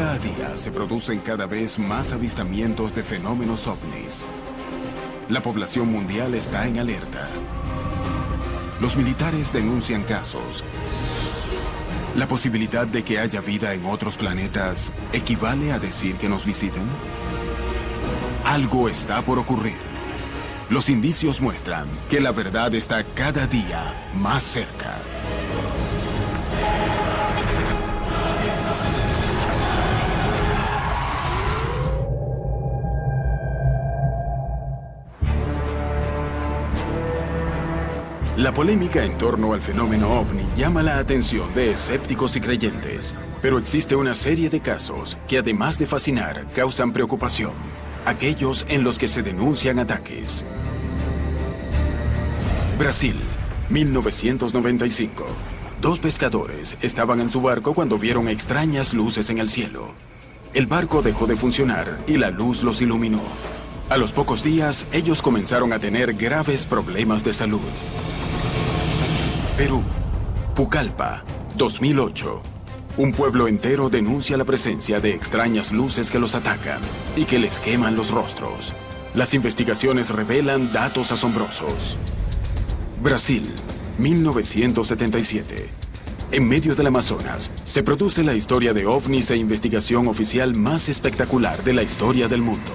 Día a día se producen cada vez más avistamientos de fenómenos ovnis. La población mundial está en alerta. Los militares denuncian casos. ¿La posibilidad de que haya vida en otros planetas equivale a decir que nos visiten? Algo está por ocurrir. Los indicios muestran que la verdad está cada día más cerca. La polémica en torno al fenómeno ovni llama la atención de escépticos y creyentes. Pero existe una serie de casos que, además de fascinar, causan preocupación. Aquellos en los que se denuncian ataques. Brasil, 1995. Dos pescadores estaban en su barco cuando vieron extrañas luces en el cielo. El barco dejó de funcionar y la luz los iluminó. A los pocos días, ellos comenzaron a tener graves problemas de salud. Perú, Pucallpa, 2008. Un pueblo entero denuncia la presencia de extrañas luces que los atacan y que les queman los rostros. Las investigaciones revelan datos asombrosos. Brasil, 1977. En medio del Amazonas, se produce la historia de ovnis e investigación oficial más espectacular de la historia del mundo.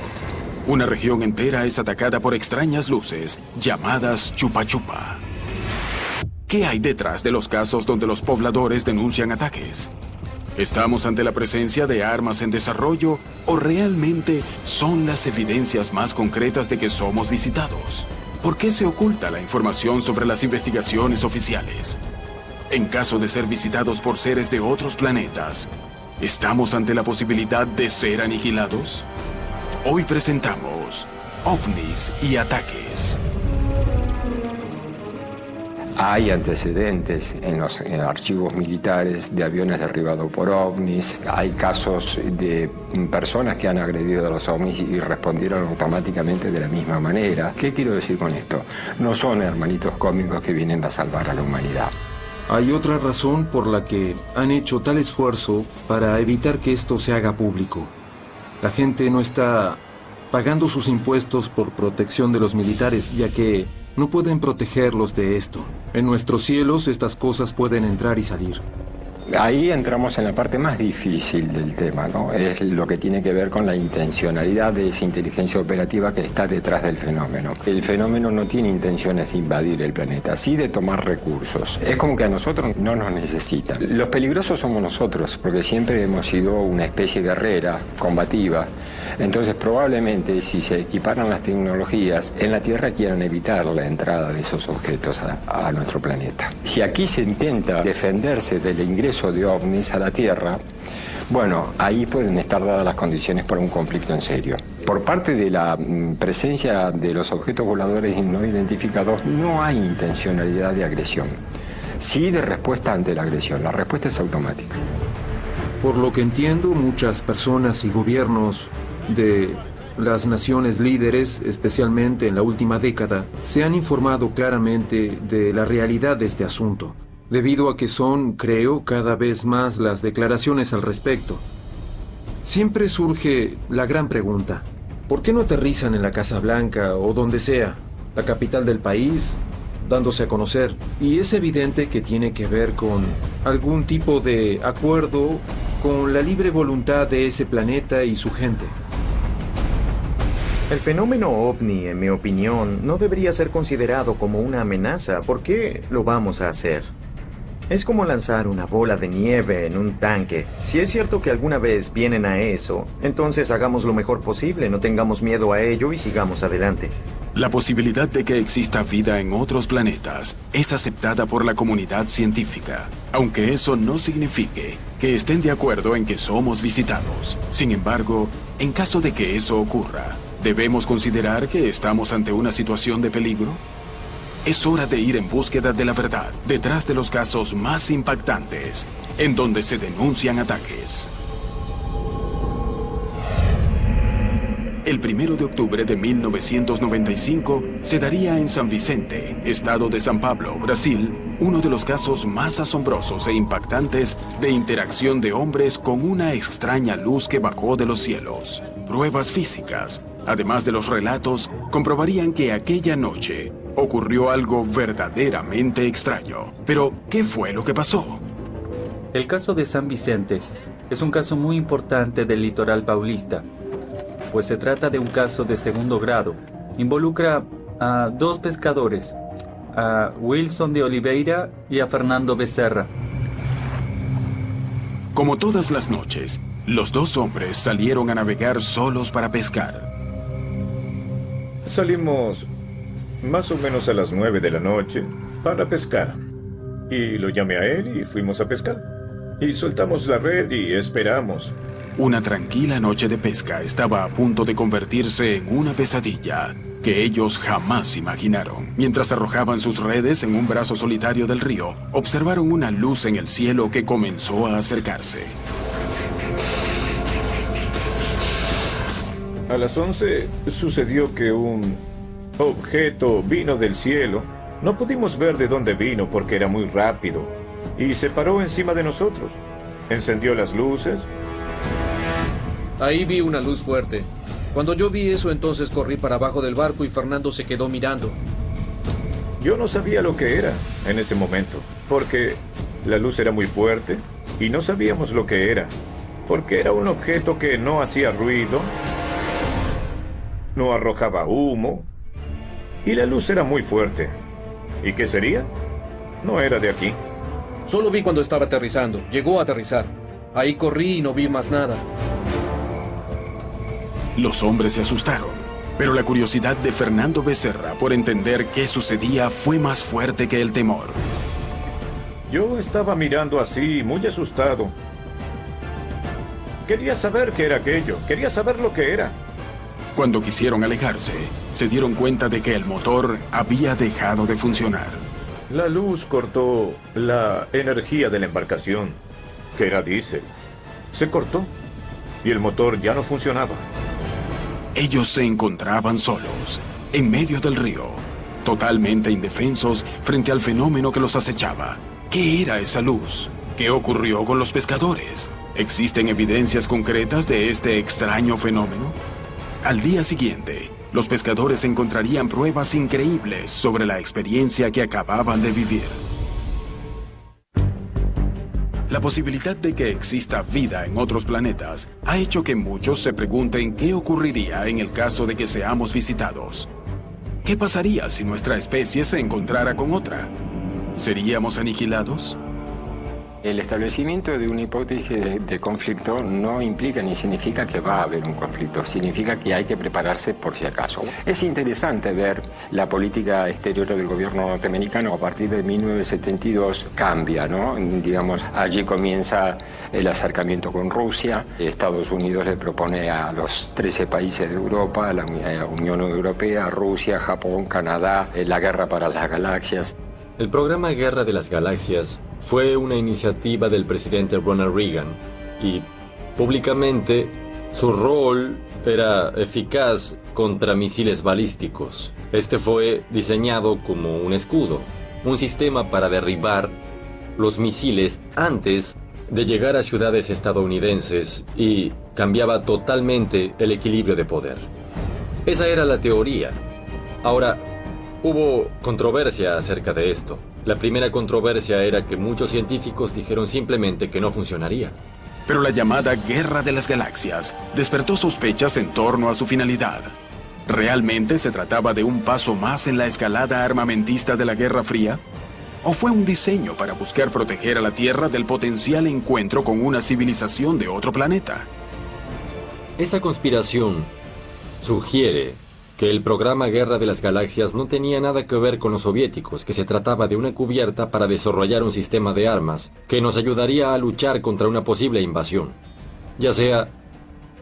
Una región entera es atacada por extrañas luces llamadas Chupa Chupa. ¿Qué hay detrás de los casos donde los pobladores denuncian ataques? ¿Estamos ante la presencia de armas en desarrollo o realmente son las evidencias más concretas de que somos visitados? ¿Por qué se oculta la información sobre las investigaciones oficiales? En caso de ser visitados por seres de otros planetas, ¿estamos ante la posibilidad de ser aniquilados? Hoy presentamos OVNIs y ataques. Hay antecedentes en los archivos militares de aviones derribados por ovnis. Hay casos de personas que han agredido a los ovnis y respondieron automáticamente de la misma manera. ¿Qué quiero decir con esto? No son hermanitos cósmicos que vienen a salvar a la humanidad. Hay otra razón por la que han hecho tal esfuerzo para evitar que esto se haga público. La gente no está pagando sus impuestos por protección de los militares, ya que no pueden protegerlos de esto. En nuestros cielos estas cosas pueden entrar y salir. Ahí entramos en la parte más difícil del tema, ¿no? Es lo que tiene que ver con la intencionalidad de esa inteligencia operativa que está detrás del fenómeno. El fenómeno no tiene intenciones de invadir el planeta, sí de tomar recursos. Es como que a nosotros no nos necesitan. Los peligrosos somos nosotros, porque siempre hemos sido una especie guerrera, combativa. Entonces probablemente si se equiparan las tecnologías, en la Tierra quieran evitar la entrada de esos objetos a nuestro planeta. Si aquí se intenta defenderse del ingreso de ovnis a la Tierra, bueno, ahí pueden estar dadas las condiciones para un conflicto en serio. Por parte de la presencia de los objetos voladores no identificados, no hay intencionalidad de agresión. Sí de respuesta ante la agresión, la respuesta es automática. Por lo que entiendo, muchas personas y gobiernos de las naciones líderes, especialmente en la última década, se han informado claramente de la realidad de este asunto, debido a que son, creo, cada vez más las declaraciones al respecto. Siempre surge la gran pregunta: ¿por qué no aterrizan en la Casa Blanca o donde sea, la capital del país, dándose a conocer? Y es evidente que tiene que ver con algún tipo de acuerdo con la libre voluntad de ese planeta y su gente. El fenómeno ovni, en mi opinión, no debería ser considerado como una amenaza. ¿Por qué lo vamos a hacer? Es como lanzar una bola de nieve en un tanque. Si es cierto que alguna vez vienen a eso, entonces hagamos lo mejor posible, no tengamos miedo a ello y sigamos adelante. La posibilidad de que exista vida en otros planetas es aceptada por la comunidad científica, aunque eso no signifique que estén de acuerdo en que somos visitados. Sin embargo, en caso de que eso ocurra, ¿debemos considerar que estamos ante una situación de peligro? Es hora de ir en búsqueda de la verdad detrás de los casos más impactantes en donde se denuncian ataques. El 1 de octubre de 1995 se daría en San Vicente, estado de San Pablo, Brasil, uno de los casos más asombrosos e impactantes de interacción de hombres con una extraña luz que bajó de los cielos. Pruebas físicas, además de los relatos, comprobarían que aquella noche ocurrió algo verdaderamente extraño. Pero, ¿qué fue lo que pasó? El caso de San Vicente es un caso muy importante del litoral paulista, pues se trata de un caso de segundo grado. Involucra a dos pescadores, a Wilson de Oliveira y a Fernando Becerra. Como todas las noches, los dos hombres salieron a navegar solos para pescar. Salimos más o menos a las 9 de la noche para pescar. Y lo llamé a él y fuimos a pescar. Y soltamos la red y esperamos. Una tranquila noche de pesca estaba a punto de convertirse en una pesadilla que ellos jamás imaginaron. Mientras arrojaban sus redes en un brazo solitario del río, observaron una luz en el cielo que comenzó a acercarse. A las 11 sucedió que un objeto vino del cielo. No pudimos ver de dónde vino porque era muy rápido. Y se paró encima de nosotros. Encendió las luces. Ahí vi una luz fuerte. Cuando yo vi eso, entonces corrí para abajo del barco y Fernando se quedó mirando. Yo no sabía lo que era en ese momento, porque la luz era muy fuerte y no sabíamos lo que era, porque era un objeto que no hacía ruido, no arrojaba humo, y la luz era muy fuerte. ¿Y qué sería? No era de aquí. Solo vi cuando estaba aterrizando. Llegó a aterrizar. Ahí corrí y no vi más nada. Los hombres se asustaron, pero la curiosidad de Fernando Becerra por entender qué sucedía fue más fuerte que el temor. Yo estaba mirando así, muy asustado. Quería saber qué era aquello, quería saber lo que era. Cuando quisieron alejarse, se dieron cuenta de que el motor había dejado de funcionar. La luz cortó la energía de la embarcación, que era diésel. Se cortó y el motor ya no funcionaba. Ellos se encontraban solos, en medio del río, totalmente indefensos frente al fenómeno que los acechaba. ¿Qué era esa luz? ¿Qué ocurrió con los pescadores? ¿Existen evidencias concretas de este extraño fenómeno? Al día siguiente, los pescadores encontrarían pruebas increíbles sobre la experiencia que acababan de vivir. La posibilidad de que exista vida en otros planetas ha hecho que muchos se pregunten qué ocurriría en el caso de que seamos visitados. ¿Qué pasaría si nuestra especie se encontrara con otra? ¿Seríamos aniquilados? El establecimiento de una hipótesis de conflicto no implica ni significa que va a haber un conflicto, significa que hay que prepararse por si acaso. Es interesante ver la política exterior del gobierno norteamericano a partir de 1972 cambia, ¿no? Digamos, allí comienza el acercamiento con Rusia. Estados Unidos le propone a los 13 países de Europa, a la Unión Europea, Rusia, Japón, Canadá, la guerra para las galaxias. El programa Guerra de las Galaxias fue una iniciativa del presidente Ronald Reagan y públicamente su rol era eficaz contra misiles balísticos. Este fue diseñado como un escudo, un sistema para derribar los misiles antes de llegar a ciudades estadounidenses y cambiaba totalmente el equilibrio de poder. Esa era la teoría. Ahora, hubo controversia acerca de esto. La primera controversia era que muchos científicos dijeron simplemente que no funcionaría. Pero la llamada Guerra de las Galaxias despertó sospechas en torno a su finalidad. ¿Realmente se trataba de un paso más en la escalada armamentista de la Guerra Fría? ¿O fue un diseño para buscar proteger a la Tierra del potencial encuentro con una civilización de otro planeta? Esa conspiración sugiere que el programa Guerra de las Galaxias no tenía nada que ver con los soviéticos, que se trataba de una cubierta para desarrollar un sistema de armas que nos ayudaría a luchar contra una posible invasión, ya sea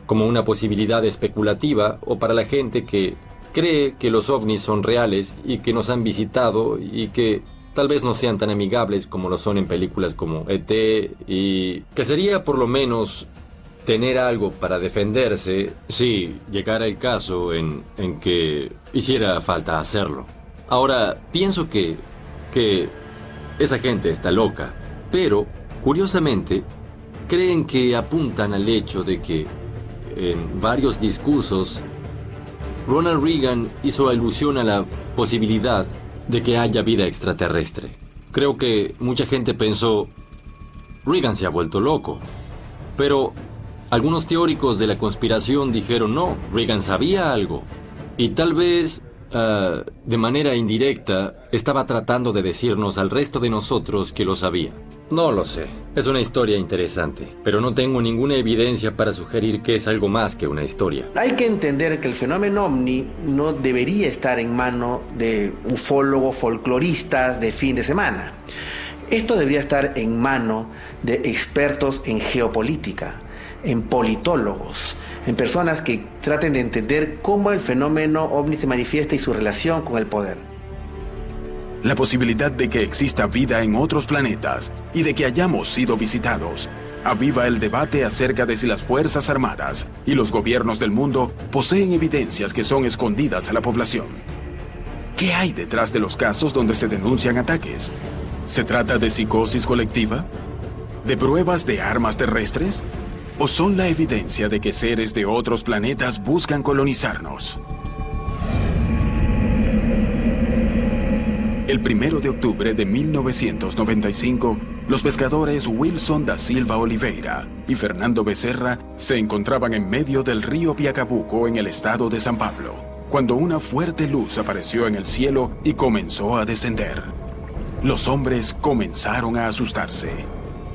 como una posibilidad especulativa o para la gente que cree que los ovnis son reales y que nos han visitado y que tal vez no sean tan amigables como lo son en películas como E.T. y que sería por lo menos tener algo para defenderse si llegara el caso en que hiciera falta hacerlo. Ahora, pienso que esa gente está loca. Pero, curiosamente, creen que apuntan al hecho de que en varios discursos Ronald Reagan hizo alusión a la posibilidad de que haya vida extraterrestre. Creo que mucha gente pensó, Reagan se ha vuelto loco. Pero algunos teóricos de la conspiración dijeron, no, Reagan sabía algo. Y tal vez, de manera indirecta, estaba tratando de decirnos al resto de nosotros que lo sabía. No lo sé. Es una historia interesante, pero no tengo ninguna evidencia para sugerir que es algo más que una historia. Hay que entender que el fenómeno ovni no debería estar en manos de ufólogos folcloristas de fin de semana. Esto debería estar en manos de expertos en geopolítica, en politólogos, en personas que traten de entender cómo el fenómeno ovni se manifiesta y su relación con el poder. La posibilidad de que exista vida en otros planetas y de que hayamos sido visitados aviva el debate acerca de si las Fuerzas Armadas y los gobiernos del mundo poseen evidencias que son escondidas a la población. ¿Qué hay detrás de los casos donde se denuncian ataques? ¿Se trata de psicosis colectiva? ¿De pruebas de armas terrestres? ¿O son la evidencia de que seres de otros planetas buscan colonizarnos? El 1 de octubre de 1995, los pescadores Wilson da Silva Oliveira y Fernando Becerra se encontraban en medio del río Piacabuco en el estado de San Pablo, cuando una fuerte luz apareció en el cielo y comenzó a descender. Los hombres comenzaron a asustarse.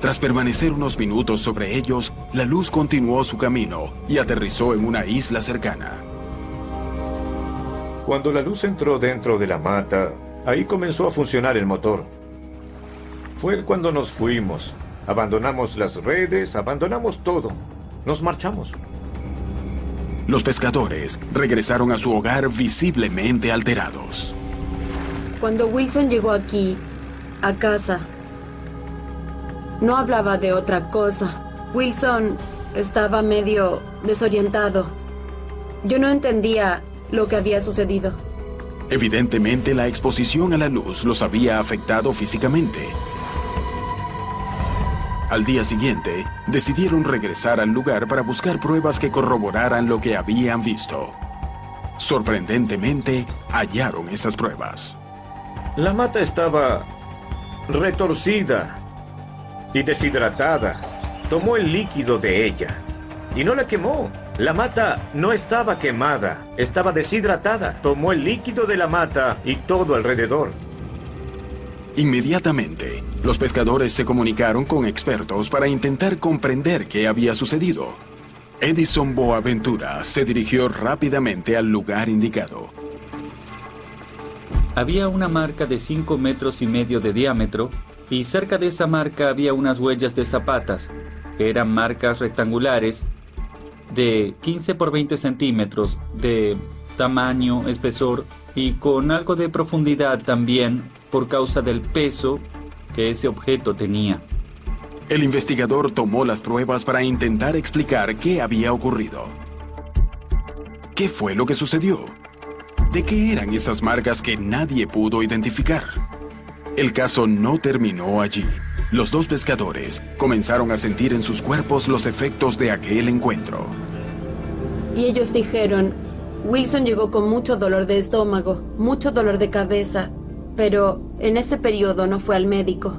Tras permanecer unos minutos sobre ellos, la luz continuó su camino y aterrizó en una isla cercana. Cuando la luz entró dentro de la mata, ahí comenzó a funcionar el motor. Fue cuando nos fuimos. Abandonamos las redes, abandonamos todo. Nos marchamos. Los pescadores regresaron a su hogar visiblemente alterados. Cuando Wilson llegó aquí, a casa, no hablaba de otra cosa. Wilson estaba medio desorientado. Yo no entendía lo que había sucedido. Evidentemente, la exposición a la luz los había afectado físicamente. Al día siguiente, decidieron regresar al lugar para buscar pruebas que corroboraran lo que habían visto. Sorprendentemente, hallaron esas pruebas. La mata estaba retorcida y deshidratada. Tomó el líquido de ella y no la quemó. La mata no estaba quemada, estaba deshidratada. Tomó el líquido de la mata y todo alrededor. Inmediatamente, los pescadores se comunicaron con expertos para intentar comprender qué había sucedido. Edison Boaventura se dirigió rápidamente al lugar indicado. Había una marca de 5,5 metros de diámetro y cerca de esa marca había unas huellas de zapatas, que eran marcas rectangulares de 15 por 20 centímetros de tamaño, espesor y con algo de profundidad también por causa del peso que ese objeto tenía. El investigador tomó las pruebas para intentar explicar qué había ocurrido. ¿Qué fue lo que sucedió? ¿De qué eran esas marcas que nadie pudo identificar? El caso no terminó allí. Los dos pescadores comenzaron a sentir en sus cuerpos los efectos de aquel encuentro. Y ellos dijeron, Wilson llegó con mucho dolor de estómago, mucho dolor de cabeza, pero en ese periodo no fue al médico.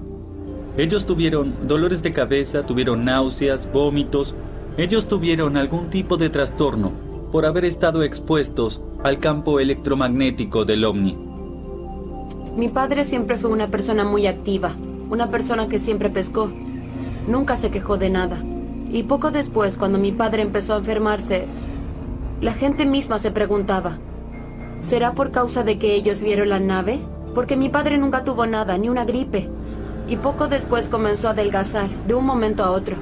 Ellos tuvieron dolores de cabeza, tuvieron náuseas, vómitos. Ellos tuvieron algún tipo de trastorno por haber estado expuestos al campo electromagnético del ovni. Mi padre siempre fue una persona muy activa, una persona que siempre pescó. Nunca se quejó de nada. Y poco después, cuando mi padre empezó a enfermarse, la gente misma se preguntaba, ¿será por causa de que ellos vieron la nave? Porque mi padre nunca tuvo nada, ni una gripe. Y poco después comenzó a adelgazar, de un momento a otro.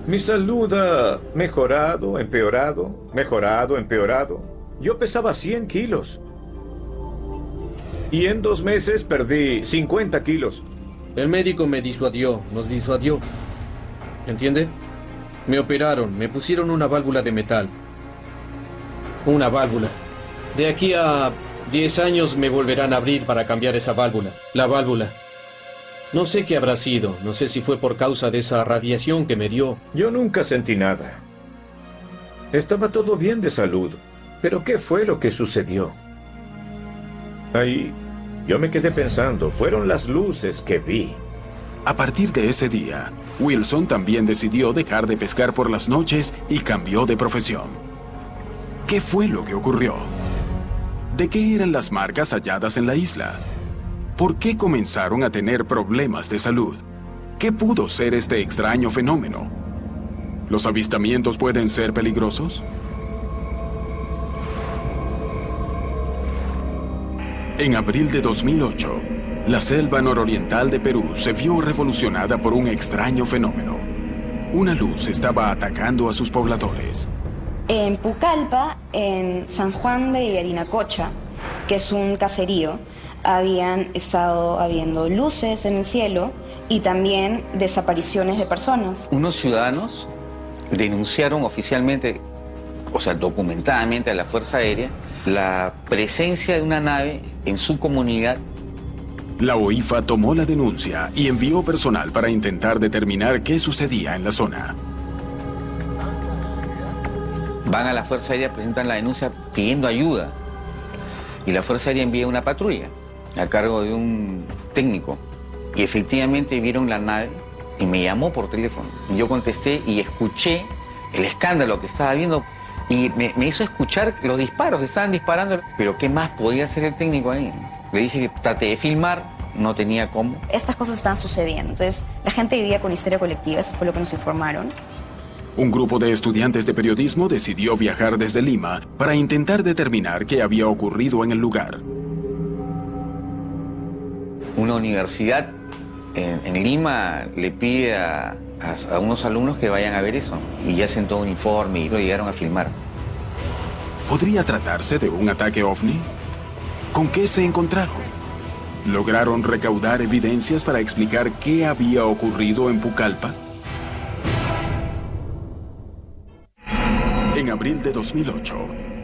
Mi salud ha mejorado, empeorado, mejorado, empeorado. Yo pesaba 100 kilos. Y en 2 meses perdí 50 kilos. El médico me disuadió, nos disuadió. ¿Entiende? Me operaron, me pusieron una válvula de metal. Una válvula. De aquí a 10 años me volverán a abrir para cambiar esa válvula. La válvula. No sé qué habrá sido. No sé si fue por causa de esa radiación que me dio. Yo nunca sentí nada. Estaba todo bien de salud. Pero ¿qué fue lo que sucedió? Ahí yo me quedé pensando, fueron las luces que vi. A partir de ese día, Wilson también decidió dejar de pescar por las noches y cambió de profesión. ¿Qué fue lo que ocurrió? ¿De qué eran las marcas halladas en la isla? ¿Por qué comenzaron a tener problemas de salud? ¿Qué pudo ser este extraño fenómeno? ¿Los avistamientos pueden ser peligrosos? En abril de 2008, la selva nororiental de Perú se vio revolucionada por un extraño fenómeno. Una luz estaba atacando a sus pobladores. En Pucallpa, en San Juan de Yarinacocha, que es un caserío, habían estado habiendo luces en el cielo y también desapariciones de personas. Unos ciudadanos denunciaron oficialmente, o sea, documentadamente a la Fuerza Aérea, la presencia de una nave en su comunidad. La OIFA tomó la denuncia y envió personal para intentar determinar qué sucedía en la zona. Van a la Fuerza Aérea, presentan la denuncia pidiendo ayuda. Y la Fuerza Aérea envía una patrulla a cargo de un técnico. Y efectivamente vieron la nave y me llamó por teléfono. Yo contesté y escuché el escándalo que estaba viendo. Y me hizo escuchar los disparos, estaban disparando. Pero ¿qué más podía hacer el técnico ahí? Le dije que traté de filmar, no tenía cómo. Estas cosas están sucediendo. Entonces, la gente vivía con histeria colectiva, eso fue lo que nos informaron. Un grupo de estudiantes de periodismo decidió viajar desde Lima para intentar determinar qué había ocurrido en el lugar. Una universidad en Lima le pide a unos alumnos que vayan a ver eso. Y hacen todo un informe y lo llegaron a filmar. ¿Podría tratarse de un ataque ovni? ¿Con qué se encontraron? ¿Lograron recaudar evidencias para explicar qué había ocurrido en Pucallpa? En abril de 2008,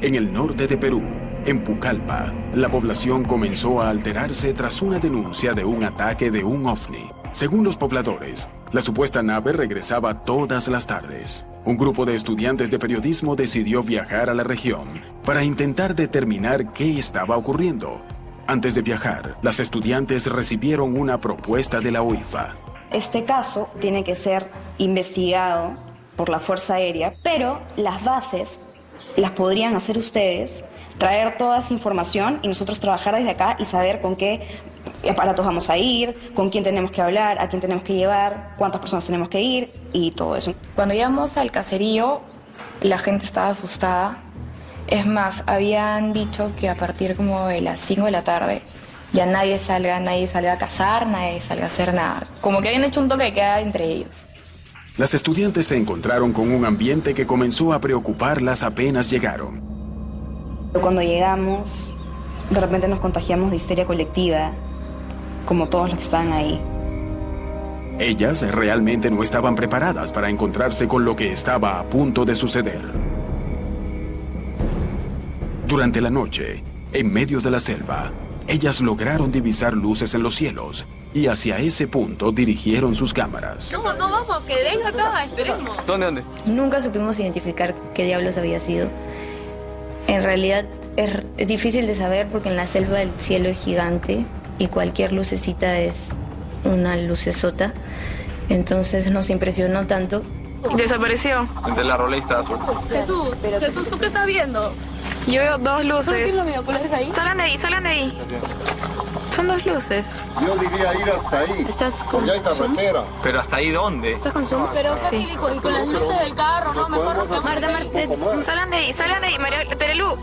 en el norte de Perú, en Pucallpa, la población comenzó a alterarse tras una denuncia de un ataque de un ovni. Según los pobladores, la supuesta nave regresaba todas las tardes. Un grupo de estudiantes de periodismo decidió viajar a la región para intentar determinar qué estaba ocurriendo. Antes de viajar, las estudiantes recibieron una propuesta de la OIFA. Este caso tiene que ser investigado por la Fuerza Aérea, pero las bases las podrían hacer ustedes, traer toda esa información y nosotros trabajar desde acá y saber con qué aparatos vamos a ir, con quién tenemos que hablar, a quién tenemos que llevar, cuántas personas tenemos que ir y todo eso. Cuando llegamos al caserío, la gente estaba asustada. Es más, habían dicho que a partir como de las 5 de la tarde ya nadie salga a cazar, nadie salga a hacer nada. Como que habían hecho un toque de queda entre ellos. Las estudiantes se encontraron con un ambiente que comenzó a preocuparlas apenas llegaron. Cuando llegamos, de repente nos contagiamos de histeria colectiva, como todos los que estaban ahí. Ellas realmente no estaban preparadas para encontrarse con lo que estaba a punto de suceder. Durante la noche, en medio de la selva, ellas lograron divisar luces en los cielos y hacia ese punto dirigieron sus cámaras. No vamos, quedéis acá, esperemos. ¿Dónde? Nunca supimos identificar qué diablos había sido. En realidad es difícil de saber porque en la selva el cielo es gigante y cualquier lucecita es una lucesota. Entonces nos impresionó tanto. Desapareció. Entre la rola y está azul. Jesús, ¿tú qué estás viendo? Yo veo dos luces. ¿Por qué los binoculares ahí? Salgan de ahí. Son dos luces. Yo diría ir hasta ahí. ¿Estás con ya hay carretera. ¿Pero hasta ahí dónde? ¿Estás con Zoom? Pero sí. Y con las luces del carro, ¿no? Mejor nos quedamos. Marta, salgan de ahí, María, Terelú.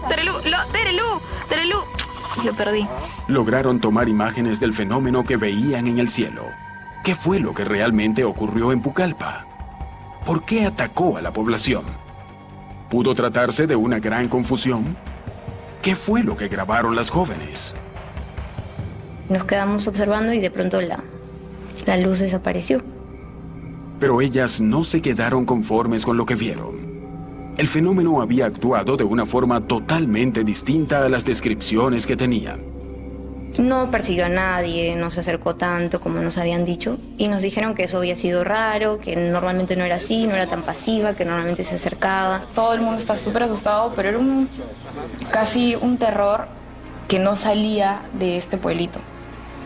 Lo perdí. Lograron tomar imágenes del fenómeno que veían en el cielo. ¿Qué fue lo que realmente ocurrió en Pucallpa? ¿Por qué atacó a la población? ¿Pudo tratarse de una gran confusión? ¿Qué fue lo que grabaron las jóvenes? Nos quedamos observando y de pronto la luz desapareció. Pero ellas no se quedaron conformes con lo que vieron. El fenómeno había actuado de una forma totalmente distinta a las descripciones que tenían. No persiguió a nadie, no se acercó tanto como nos habían dicho y nos dijeron que eso había sido raro, que normalmente no era así, no era tan pasiva, que normalmente se acercaba. Todo el mundo está súper asustado, pero era casi un terror que no salía de este pueblito,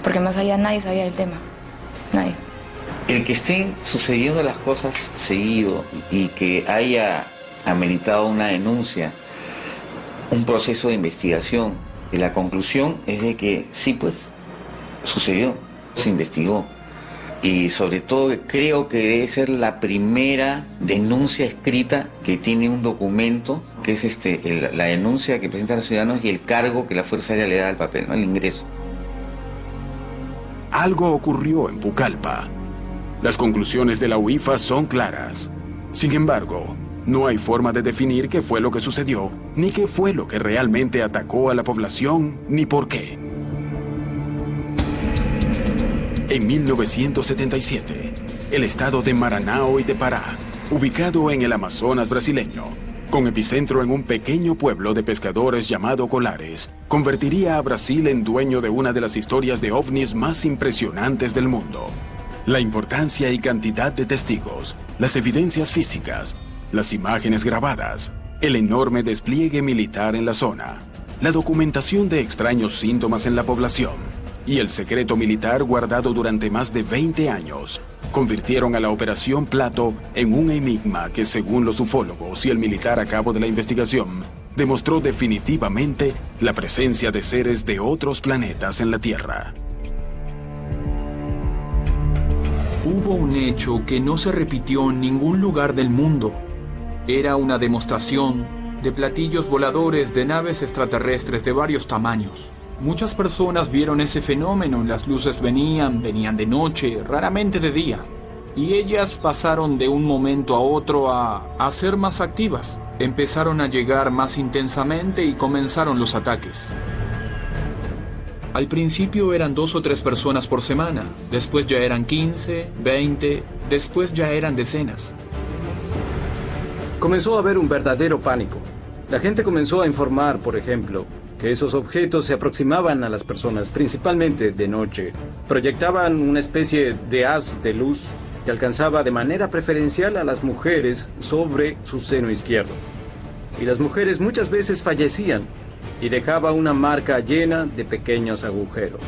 porque más allá nadie sabía del tema, nadie. El que estén sucediendo las cosas seguido y que haya ameritado una denuncia, un proceso de investigación, y la conclusión es de que sí, pues, sucedió, se investigó. Y sobre todo creo que debe ser la primera denuncia escrita que tiene un documento, que es la denuncia que presentan los ciudadanos y el cargo que la Fuerza Aérea le da al papel, ¿no? El ingreso. Algo ocurrió en Pucallpa. Las conclusiones de la UIFA son claras. Sin embargo, no hay forma de definir qué fue lo que sucedió, ni qué fue lo que realmente atacó a la población, ni por qué. En 1977, el estado de Maranhão y de Pará, ubicado en el Amazonas brasileño, con epicentro en un pequeño pueblo de pescadores llamado Colares, convertiría a Brasil en dueño de una de las historias de ovnis más impresionantes del mundo. La importancia y cantidad de testigos, las evidencias físicas, las imágenes grabadas, el enorme despliegue militar en la zona, la documentación de extraños síntomas en la población y el secreto militar guardado durante más de 20 años convirtieron a la Operación Plato en un enigma que, según los ufólogos y el militar a cabo de la investigación, demostró definitivamente la presencia de seres de otros planetas en la Tierra. Hubo un hecho que no se repitió en ningún lugar del mundo. Era una demostración de platillos voladores de naves extraterrestres de varios tamaños. Muchas personas vieron ese fenómeno. Las luces venían de noche, raramente de día. Y ellas pasaron de un momento a otro a ser más activas. Empezaron a llegar más intensamente y comenzaron los ataques. Al principio eran 2 o 3 personas por semana. Después ya eran 15, 20, después ya eran decenas. Comenzó a haber un verdadero pánico. La gente comenzó a informar, por ejemplo, que esos objetos se aproximaban a las personas, principalmente de noche. Proyectaban una especie de haz de luz que alcanzaba de manera preferencial a las mujeres sobre su seno izquierdo. Y las mujeres muchas veces fallecían y dejaba una marca llena de pequeños agujeros.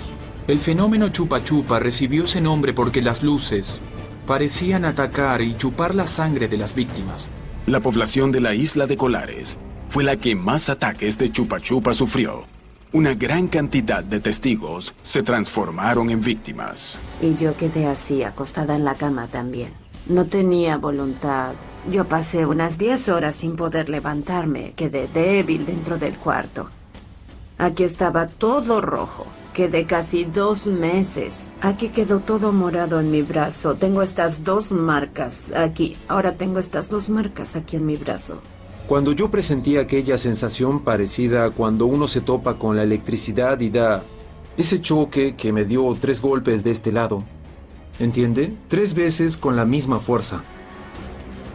El fenómeno chupa chupa recibió ese nombre porque las luces parecían atacar y chupar la sangre de las víctimas. La población de la isla de Colares fue la que más ataques de chupa chupa sufrió. Una gran cantidad de testigos se transformaron en víctimas. Y yo quedé así, acostada en la cama también. No tenía voluntad. Yo pasé unas 10 horas sin poder levantarme. Quedé débil dentro del cuarto. Aquí estaba todo rojo. Quedé casi 2 meses. Aquí quedó todo morado en mi brazo. Tengo estas 2 marcas aquí. Ahora tengo estas 2 marcas aquí en mi brazo. Cuando yo presentí aquella sensación parecida a cuando uno se topa con la electricidad y da ese choque que me dio 3 golpes de este lado. ¿Entiende? 3 veces con la misma fuerza.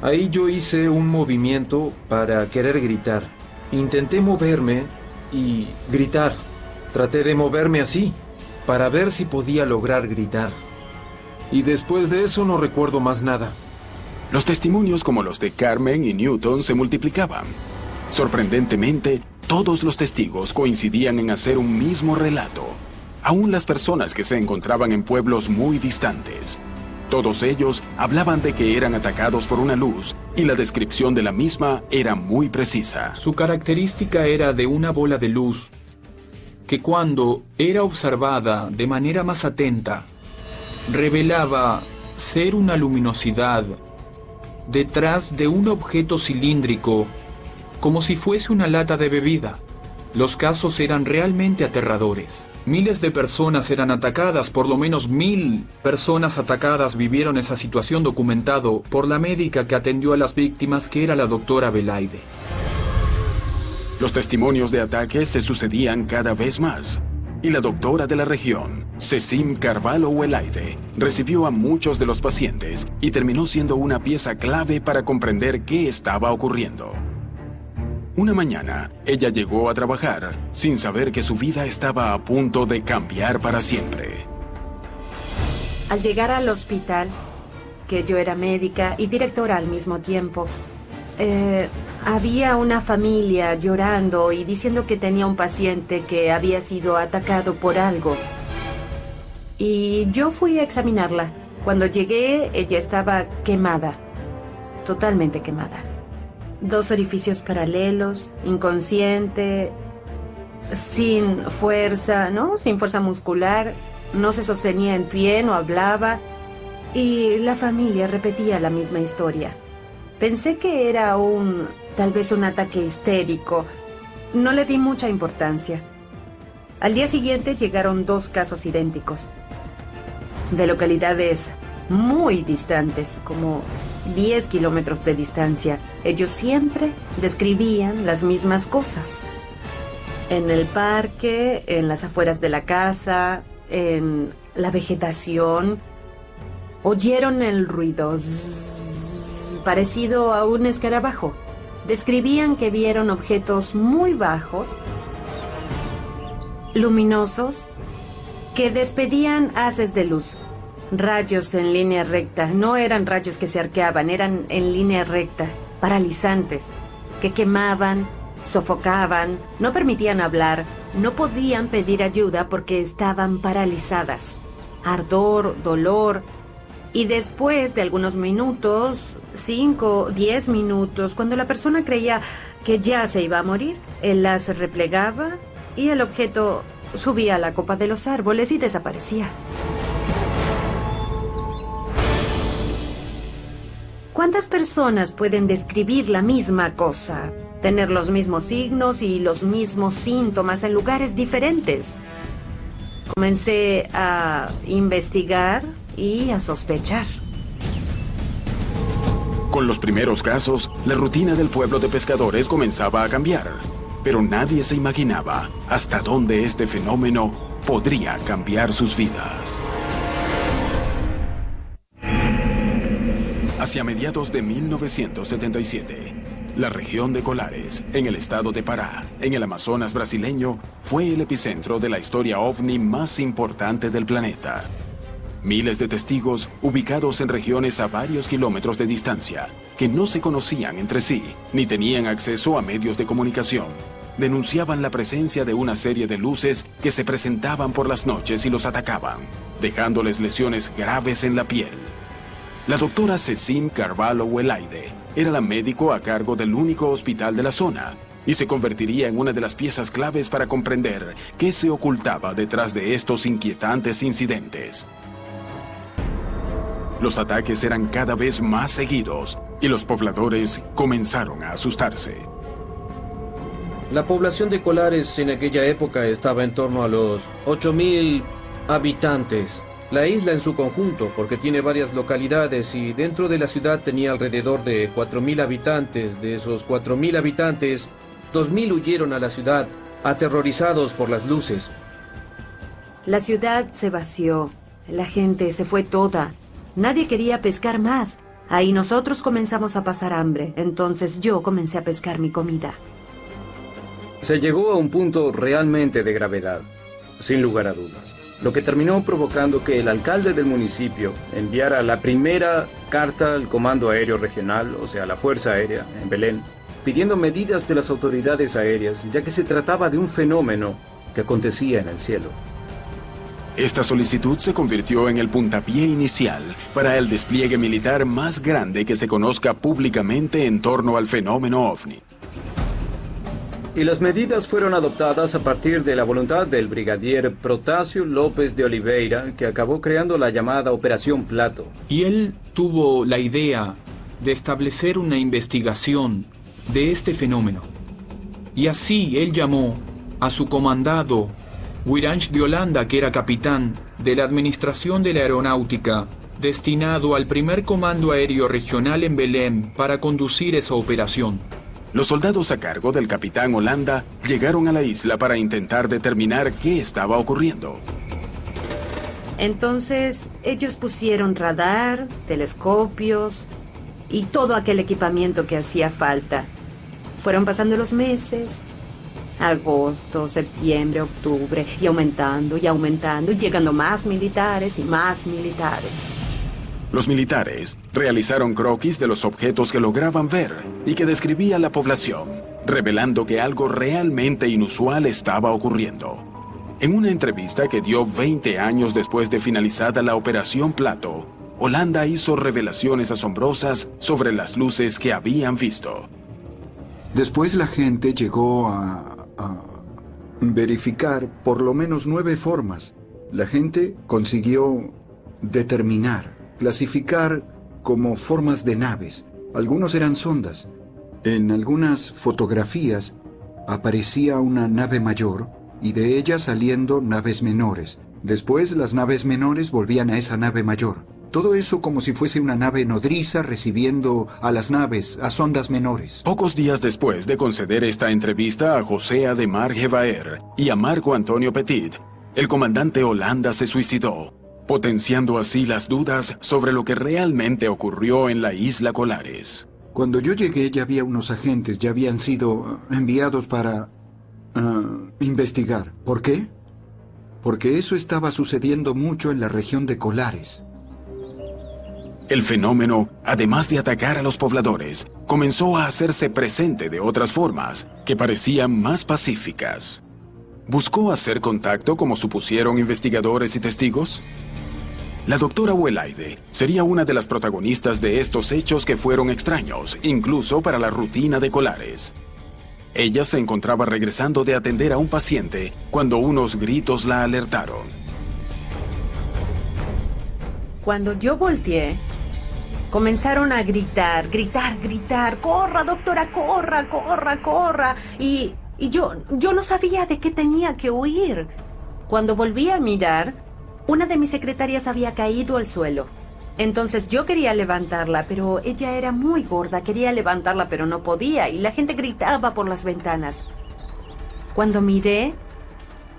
Ahí yo hice un movimiento para querer gritar. Intenté moverme y gritar. Traté de moverme así, para ver si podía lograr gritar. Y después de eso no recuerdo más nada. Los testimonios como los de Carmen y Newton se multiplicaban. Sorprendentemente, todos los testigos coincidían en hacer un mismo relato, aún las personas que se encontraban en pueblos muy distantes. Todos ellos hablaban de que eran atacados por una luz y la descripción de la misma era muy precisa. Su característica era de una bola de luz que cuando era observada de manera más atenta, revelaba ser una luminosidad detrás de un objeto cilíndrico, como si fuese una lata de bebida. Los casos eran realmente aterradores. Miles de personas eran atacadas, por lo menos 1000 personas atacadas vivieron esa situación, documentado por la médica que atendió a las víctimas, que era la doctora Belaide. Los testimonios de ataques se sucedían cada vez más, y la doctora de la región, Cecim Carvalho Welaide, recibió a muchos de los pacientes y terminó siendo una pieza clave para comprender qué estaba ocurriendo. Una mañana, ella llegó a trabajar sin saber que su vida estaba a punto de cambiar para siempre. Al llegar al hospital, que yo era médica y directora al mismo tiempo, había una familia llorando y diciendo que tenía un paciente que había sido atacado por algo. Y yo fui a examinarla. Cuando llegué, ella estaba quemada, totalmente quemada. 2 orificios paralelos, inconsciente, sin fuerza, ¿no? Sin fuerza muscular, no se sostenía en pie, no hablaba. Y la familia repetía la misma historia. Pensé que era tal vez un ataque histérico. No le di mucha importancia. Al día siguiente llegaron 2 casos idénticos, de localidades muy distantes, como 10 kilómetros de distancia. Ellos siempre describían las mismas cosas. En el parque, en las afueras de la casa, en la vegetación. Oyeron el ruido zzz, parecido a un escarabajo. Describían que vieron objetos muy bajos, luminosos, que despedían haces de luz. Rayos en línea recta. No eran rayos que se arqueaban, eran en línea recta, paralizantes, que quemaban, sofocaban, no permitían hablar, no podían pedir ayuda porque estaban paralizadas. Ardor, dolor. Y después de algunos minutos, 5, 10 minutos, cuando la persona creía que ya se iba a morir, el haz se replegaba y el objeto subía a la copa de los árboles y desaparecía. ¿Cuántas personas pueden describir la misma cosa? Tener los mismos signos y los mismos síntomas en lugares diferentes. Comencé a investigar y a sospechar. Con los primeros casos, la rutina del pueblo de pescadores comenzaba a cambiar. Pero nadie se imaginaba hasta dónde este fenómeno podría cambiar sus vidas. Hacia mediados de 1977, la región de Colares, en el estado de Pará, en el Amazonas brasileño, fue el epicentro de la historia ovni más importante del planeta. Miles de testigos, ubicados en regiones a varios kilómetros de distancia, que no se conocían entre sí, ni tenían acceso a medios de comunicación, denunciaban la presencia de una serie de luces que se presentaban por las noches y los atacaban, dejándoles lesiones graves en la piel. La doctora Cecín Carvalho Welaide era la médico a cargo del único hospital de la zona y se convertiría en una de las piezas claves para comprender qué se ocultaba detrás de estos inquietantes incidentes. Los ataques eran cada vez más seguidos y los pobladores comenzaron a asustarse. La población de Colares en aquella época estaba en torno a los 8.000 habitantes. La isla en su conjunto, porque tiene varias localidades y dentro de la ciudad tenía alrededor de 4.000 habitantes. De esos 4.000 habitantes, 2.000 huyeron a la ciudad, aterrorizados por las luces. La ciudad se vació, la gente se fue toda. Nadie quería pescar más. Ahí nosotros comenzamos a pasar hambre, entonces yo comencé a pescar mi comida. Se llegó a un punto realmente de gravedad, sin lugar a dudas, lo que terminó provocando que el alcalde del municipio enviara la primera carta al Comando Aéreo Regional, o sea, la Fuerza Aérea, en Belén, pidiendo medidas de las autoridades aéreas, ya que se trataba de un fenómeno que acontecía en el cielo. Esta solicitud se convirtió en el puntapié inicial para el despliegue militar más grande que se conozca públicamente en torno al fenómeno ovni. Y las medidas fueron adoptadas a partir de la voluntad del brigadier Protásio López de Oliveira, que acabó creando la llamada Operación Plato. Y él tuvo la idea de establecer una investigación de este fenómeno. Y así él llamó a su comandado, Wiranch de Holanda, que era capitán de la Administración de la Aeronáutica, destinado al primer Comando Aéreo Regional en Belén para conducir esa operación. Los soldados a cargo del capitán Holanda llegaron a la isla para intentar determinar qué estaba ocurriendo. Entonces, ellos pusieron radar, telescopios y todo aquel equipamiento que hacía falta. Fueron pasando los meses. Agosto, septiembre, octubre, y aumentando, y llegando más militares y más militares. Los militares realizaron croquis de los objetos que lograban ver y que describía la población, revelando que algo realmente inusual estaba ocurriendo. En una entrevista que dio 20 años después de finalizada la Operación Plato, Holanda hizo revelaciones asombrosas sobre las luces que habían visto. Después la gente llegó a verificar por lo menos 9 formas. La gente consiguió determinar, clasificar como formas de naves. Algunos eran sondas. En algunas fotografías aparecía una nave mayor y de ella saliendo naves menores. Después las naves menores volvían a esa nave mayor. Todo eso como si fuese una nave nodriza recibiendo a las naves, a sondas menores. Pocos días después de conceder esta entrevista a José Ademar Gevaer y a Marco Antonio Petit, el comandante Holanda se suicidó, potenciando así las dudas sobre lo que realmente ocurrió en la isla Colares. Cuando yo llegué ya había unos agentes, ya habían sido enviados para investigar. ¿Por qué? Porque eso estaba sucediendo mucho en la región de Colares. El fenómeno, además de atacar a los pobladores, comenzó a hacerse presente de otras formas que parecían más pacíficas. ¿Buscó hacer contacto como supusieron investigadores y testigos? La doctora Welaide sería una de las protagonistas de estos hechos que fueron extraños, incluso para la rutina de Colares. Ella se encontraba regresando de atender a un paciente cuando unos gritos la alertaron. Cuando yo volteé, comenzaron a gritar, corra, doctora, corra. Y yo no sabía de qué tenía que huir. Cuando volví a mirar, una de mis secretarias había caído al suelo. Entonces yo quería levantarla, pero ella era muy gorda. Quería levantarla, pero no podía. Y la gente gritaba por las ventanas. Cuando miré,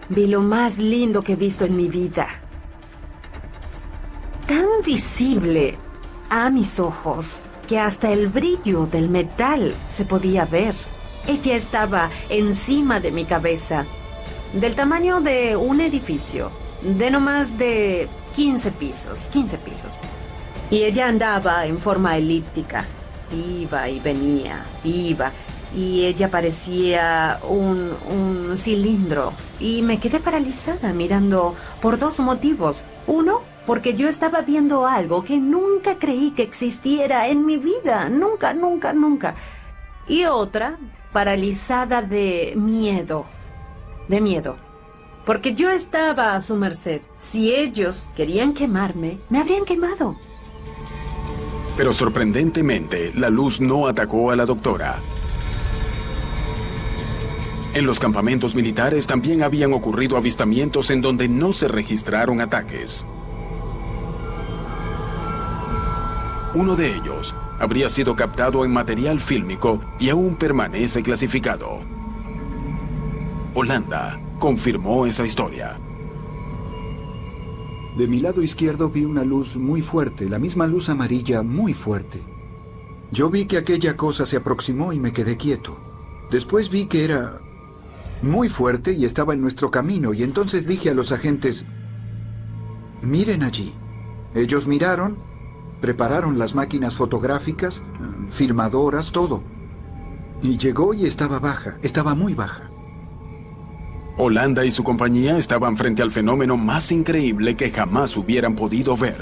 vi lo más lindo que he visto en mi vida. Tan visible a mis ojos que hasta el brillo del metal se podía ver. Ella estaba encima de mi cabeza, del tamaño de un edificio, de no más de 15 pisos. Y ella andaba en forma elíptica, iba y venía, y ella parecía un cilindro. Y me quedé paralizada mirando por 2 motivos. Uno, porque yo estaba viendo algo que nunca creí que existiera en mi vida. Nunca. Y otra, paralizada de miedo. Porque yo estaba a su merced. Si ellos querían quemarme, me habrían quemado. Pero sorprendentemente, la luz no atacó a la doctora. En los campamentos militares también habían ocurrido avistamientos en donde no se registraron ataques. Uno de ellos habría sido captado en material fílmico y aún permanece clasificado. Holanda confirmó esa historia. De mi lado izquierdo vi una luz muy fuerte, la misma luz amarilla muy fuerte. Yo vi que aquella cosa se aproximó y me quedé quieto. Después vi que era muy fuerte y estaba en nuestro camino, y entonces dije a los agentes, miren allí. Ellos miraron, prepararon las máquinas fotográficas, filmadoras, todo. Y llegó y estaba baja, estaba muy baja. Holanda y su compañía estaban frente al fenómeno más increíble que jamás hubieran podido ver.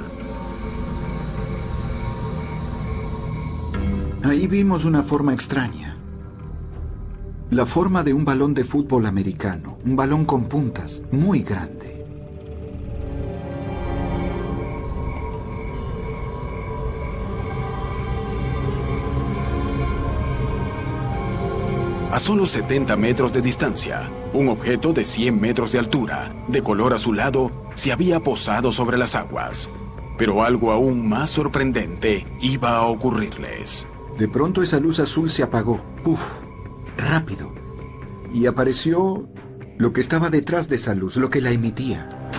Ahí vimos una forma extraña. La forma de un balón de fútbol americano, un balón con puntas, muy grande. A solo 70 metros de distancia, un objeto de 100 metros de altura, de color azulado, se había posado sobre las aguas. Pero algo aún más sorprendente iba a ocurrirles. De pronto esa luz azul se apagó. ¡Puf! Rápido. Y apareció lo que estaba detrás de esa luz, lo que la emitía.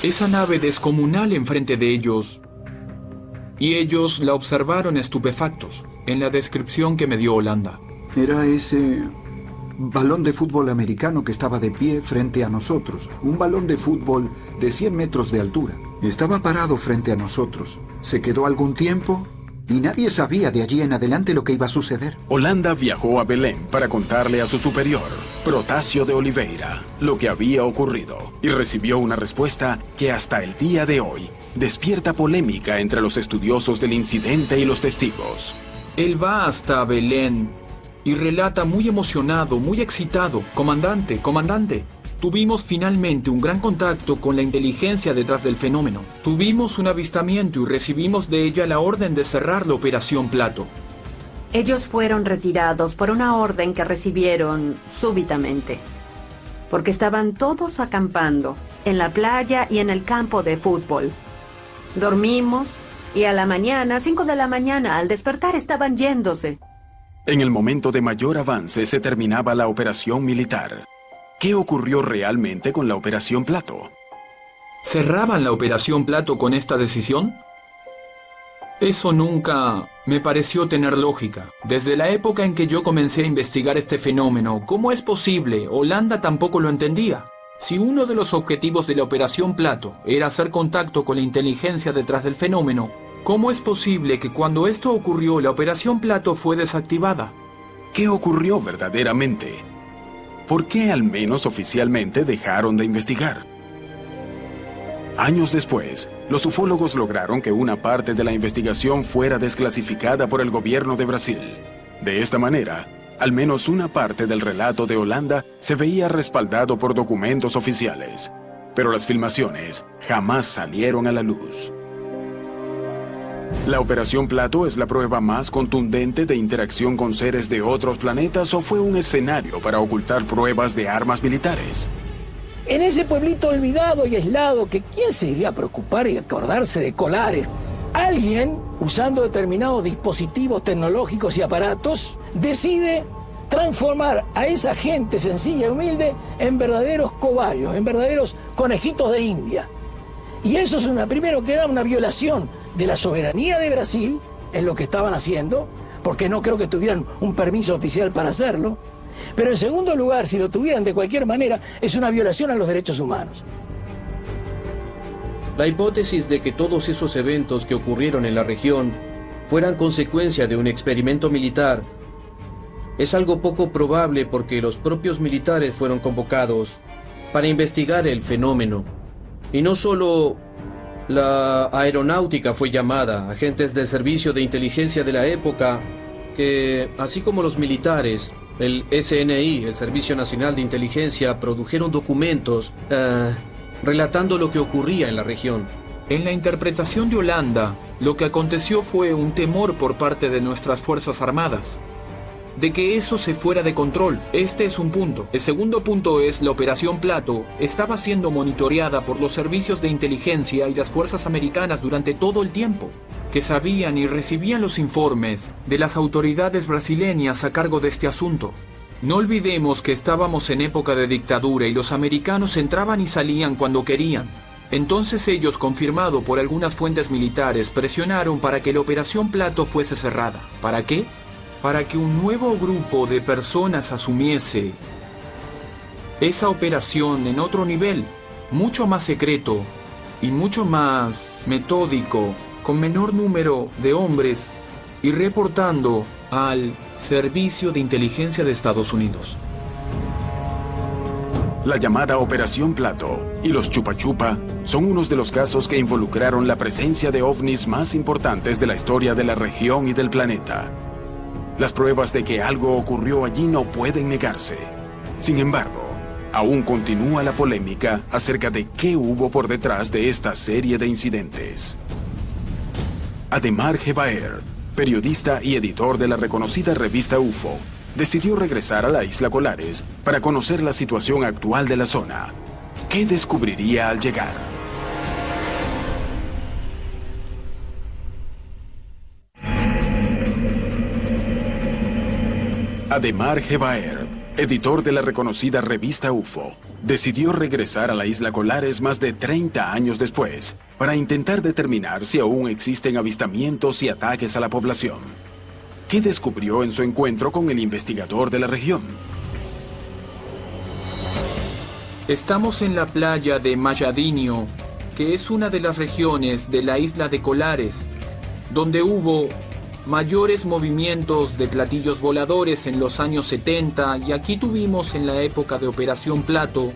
Esa nave descomunal enfrente de ellos y ellos la observaron estupefactos, en la descripción que me dio Holanda. Era ese balón de fútbol americano que estaba de pie frente a nosotros. Un balón de fútbol de 100 metros de altura. Estaba parado frente a nosotros. Se quedó algún tiempo y nadie sabía de allí en adelante lo que iba a suceder. Holanda viajó a Belén para contarle a su superior, Protásio de Oliveira, lo que había ocurrido, y recibió una respuesta que hasta el día de hoy despierta polémica entre los estudiosos del incidente y los testigos. Él va hasta Belén y relata muy emocionado, muy excitado: comandante, tuvimos finalmente un gran contacto con la inteligencia detrás del fenómeno. Tuvimos un avistamiento y recibimos de ella la orden de cerrar la Operación Plato. Ellos fueron retirados por una orden que recibieron súbitamente, porque estaban todos acampando en la playa y en el campo de fútbol. Dormimos y a la mañana, 5 de la mañana, al despertar estaban yéndose. En el momento de mayor avance se terminaba la operación militar. ¿Qué ocurrió realmente con la Operación Plato? ¿Cerraban la Operación Plato con esta decisión? Eso nunca me pareció tener lógica. Desde la época en que yo comencé a investigar este fenómeno, ¿cómo es posible? Holanda tampoco lo entendía. Si uno de los objetivos de la Operación Plato era hacer contacto con la inteligencia detrás del fenómeno, ¿cómo es posible que cuando esto ocurrió la Operación Plato fue desactivada? ¿Qué ocurrió verdaderamente? ¿Por qué al menos oficialmente dejaron de investigar? Años después, los ufólogos lograron que una parte de la investigación fuera desclasificada por el gobierno de Brasil. De esta manera, al menos una parte del relato de Holanda se veía respaldado por documentos oficiales, pero las filmaciones jamás salieron a la luz. ¿La Operación Plato es la prueba más contundente de interacción con seres de otros planetas o fue un escenario para ocultar pruebas de armas militares? En ese pueblito olvidado y aislado, que ¿quién se iría a preocupar y acordarse de Colares? Alguien, usando determinados dispositivos tecnológicos y aparatos, decide transformar a esa gente sencilla y humilde en verdaderos cobayos, en verdaderos conejitos de India. Y eso es primero que da una violación de la soberanía de Brasil en lo que estaban haciendo, porque no creo que tuvieran un permiso oficial para hacerlo. Pero en segundo lugar, si lo tuvieran de cualquier manera, es una violación a los derechos humanos. La hipótesis de que todos esos eventos que ocurrieron en la región fueran consecuencia de un experimento militar es algo poco probable, porque los propios militares fueron convocados para investigar el fenómeno. Y no solo la aeronáutica fue llamada, agentes del servicio de inteligencia de la época, que así como los militares, el SNI, el Servicio Nacional de Inteligencia, produjeron documentos relatando lo que ocurría en la región. En la interpretación de Holanda, lo que aconteció fue un temor por parte de nuestras Fuerzas Armadas de que eso se fuera de control. Este es un punto. El segundo punto es: la Operación Plato estaba siendo monitoreada por los servicios de inteligencia y las fuerzas americanas durante todo el tiempo, que sabían y recibían los informes de las autoridades brasileñas a cargo de este asunto. No olvidemos que estábamos en época de dictadura y los americanos entraban y salían cuando querían. Entonces ellos, confirmado por algunas fuentes militares, presionaron para que la Operación Plato fuese cerrada. ¿Para qué? Para que un nuevo grupo de personas asumiese esa operación en otro nivel, mucho más secreto y mucho más metódico, con menor número de hombres y reportando al Servicio de Inteligencia de Estados Unidos. La llamada Operación Plato y los Chupa Chupa son unos de los casos que involucraron la presencia de ovnis más importantes de la historia de la región y del planeta. Las pruebas de que algo ocurrió allí no pueden negarse. Sin embargo, aún continúa la polémica acerca de qué hubo por detrás de esta serie de incidentes. Ademar Gebaer, periodista y editor de la reconocida revista UFO, decidió regresar a la isla Colares para conocer la situación actual de la zona. ¿Qué descubriría al llegar? Ademar Gebaer, editor de la reconocida revista UFO, decidió regresar a la isla Colares más de 30 años después para intentar determinar si aún existen avistamientos y ataques a la población. ¿Qué descubrió en su encuentro con el investigador de la región? Estamos en la playa de Mayadinho, que es una de las regiones de la isla de Colares, donde hubo mayores movimientos de platillos voladores en los años 70, y aquí tuvimos en la época de Operación Plato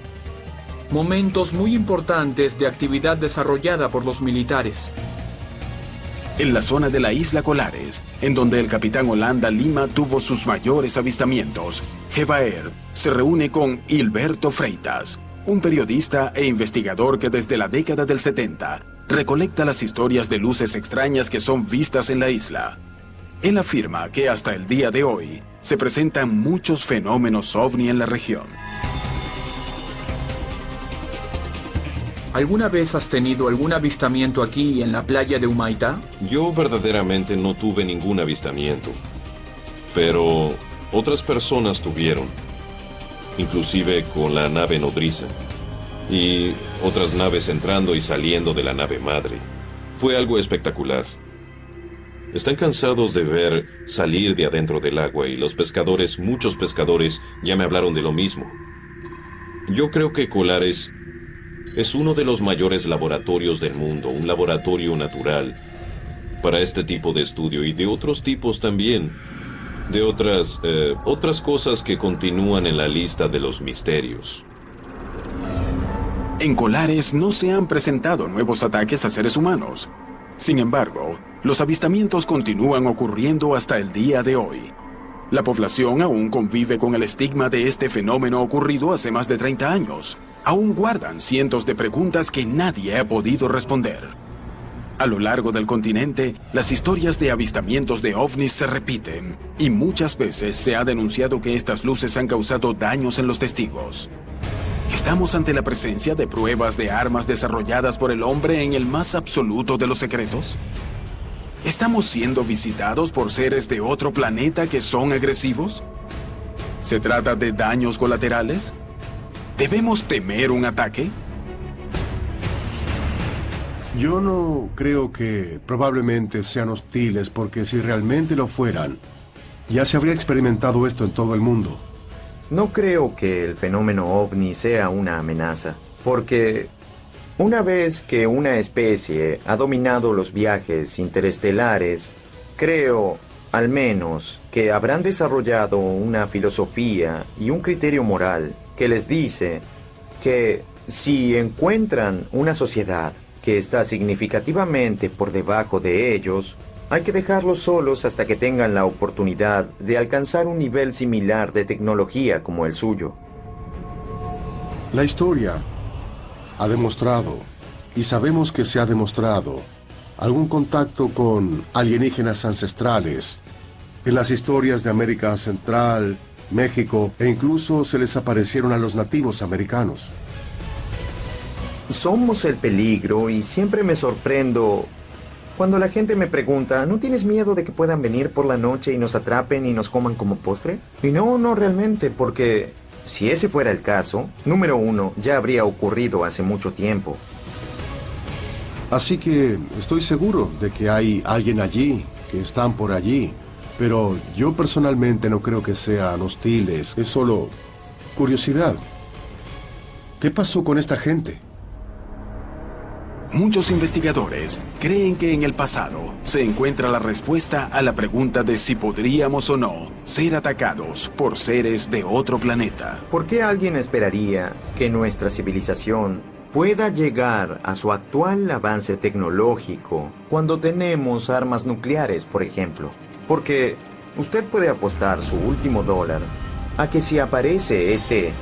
momentos muy importantes de actividad desarrollada por los militares. En la zona de la isla Colares, en donde el capitán Holanda Lima tuvo sus mayores avistamientos, Gevaert se reúne con Hilberto Freitas, un periodista e investigador que desde la década del 70 recolecta las historias de luces extrañas que son vistas en la isla. Él afirma que hasta el día de hoy se presentan muchos fenómenos ovni en la región. ¿Alguna vez has tenido algún avistamiento aquí en la playa de Humaitá? Yo verdaderamente no tuve ningún avistamiento, pero otras personas tuvieron, inclusive con la nave nodriza, y otras naves entrando y saliendo de la nave madre. Fue algo espectacular. Están cansados de ver salir de adentro del agua, y los pescadores, muchos pescadores, ya me hablaron de lo mismo. Yo creo que Colares es uno de los mayores laboratorios del mundo, un laboratorio natural para este tipo de estudio y de otros tipos también, de otras cosas que continúan en la lista de los misterios. En Colares no se han presentado nuevos ataques a seres humanos. Sin embargo, los avistamientos continúan ocurriendo hasta el día de hoy. La población aún convive con el estigma de este fenómeno ocurrido hace más de 30 años. Aún guardan cientos de preguntas que nadie ha podido responder. A lo largo del continente, las historias de avistamientos de ovnis se repiten, y muchas veces se ha denunciado que estas luces han causado daños en los testigos. ¿Estamos ante la presencia de pruebas de armas desarrolladas por el hombre en el más absoluto de los secretos? ¿Estamos siendo visitados por seres de otro planeta que son agresivos? ¿Se trata de daños colaterales? ¿Debemos temer un ataque? Yo no creo que probablemente sean hostiles, porque si realmente lo fueran, ya se habría experimentado esto en todo el mundo. No creo que el fenómeno ovni sea una amenaza, porque una vez que una especie ha dominado los viajes interestelares, creo, al menos, que habrán desarrollado una filosofía y un criterio moral que les dice que si encuentran una sociedad que está significativamente por debajo de ellos, hay que dejarlos solos hasta que tengan la oportunidad de alcanzar un nivel similar de tecnología como el suyo. La historia ha demostrado, y sabemos que se ha demostrado, algún contacto con alienígenas ancestrales en las historias de América Central, México, e incluso se les aparecieron a los nativos americanos. Somos el peligro, y siempre me sorprendo cuando la gente me pregunta, ¿no tienes miedo de que puedan venir por la noche y nos atrapen y nos coman como postre? Y no realmente, porque si ese fuera el caso, número uno, ya habría ocurrido hace mucho tiempo. Así que estoy seguro de que hay alguien allí, que están por allí, pero yo personalmente no creo que sean hostiles, es solo curiosidad. ¿Qué pasó con esta gente? Muchos investigadores creen que en el pasado se encuentra la respuesta a la pregunta de si podríamos o no ser atacados por seres de otro planeta. ¿Por qué alguien esperaría que nuestra civilización pueda llegar a su actual avance tecnológico cuando tenemos armas nucleares, por ejemplo? Porque usted puede apostar su último dólar a que si aparece ET,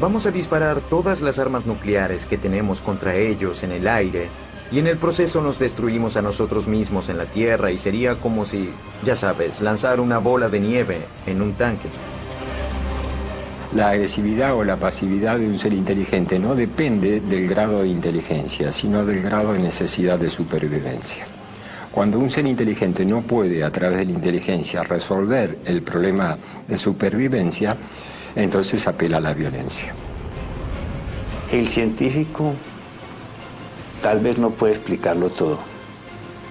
vamos a disparar todas las armas nucleares que tenemos contra ellos en el aire, y en el proceso nos destruimos a nosotros mismos en la Tierra, y sería como si, ya sabes, lanzar una bola de nieve en un tanque. La agresividad o la pasividad de un ser inteligente no depende del grado de inteligencia, sino del grado de necesidad de supervivencia. Cuando un ser inteligente no puede, a través de la inteligencia, resolver el problema de supervivencia, entonces apela a la violencia. El científico tal vez no puede explicarlo todo,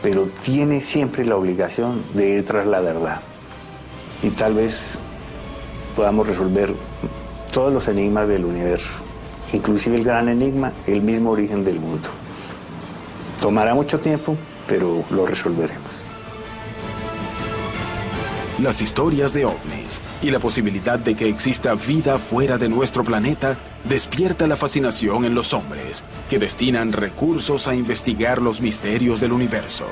pero tiene siempre la obligación de ir tras la verdad. Y tal vez podamos resolver todos los enigmas del universo, inclusive el gran enigma, el mismo origen del mundo. Tomará mucho tiempo, pero lo resolveremos. Las historias de ovnis y la posibilidad de que exista vida fuera de nuestro planeta despierta la fascinación en los hombres, que destinan recursos a investigar los misterios del universo.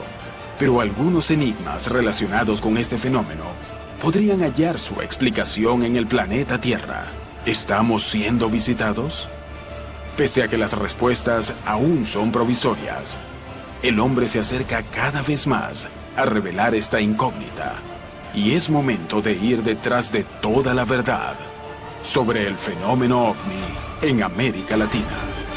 Pero algunos enigmas relacionados con este fenómeno podrían hallar su explicación en el planeta Tierra. ¿Estamos siendo visitados? Pese a que las respuestas aún son provisorias, el hombre se acerca cada vez más a revelar esta incógnita. Y es momento de ir detrás de toda la verdad sobre el fenómeno ovni en América Latina.